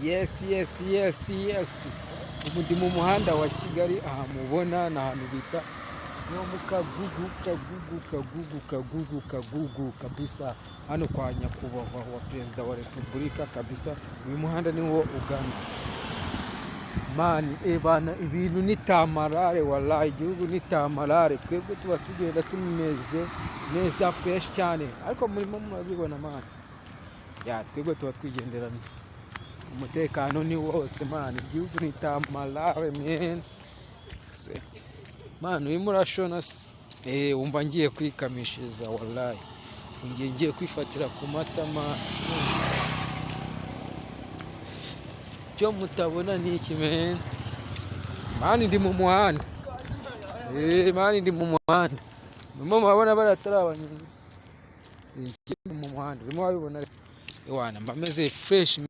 Yes. Ubu ndi mu muhanda wa Kigali, aha mubona ni ahantu bita no mu Kagugu kabisa, hano kwa nyakubahwa wa perezida wa repubulika kabisa. Uyu muhanda niwo ugana mani, bana, ibintu ni tamarare, wallahi igihugu ni tamarare. Twebwe tuba tugenda tumeze neza fresh cyane, ariko murimo murabibona mani, twebwe tuba twigenderana, umutekano ni wose mani, igihugu ni tamarare mani. Urimo urashona se? Wumva ngiye kwikamishiriza wallahi, ngiye kwifatira ku matama. Cyo mutabona ni iki mani, ndi mu muhanda. Mani ndi mu muhanda, murimo murabona baratari abanyuzi, mu muhanda urimo wabibona. Mba meze fresh.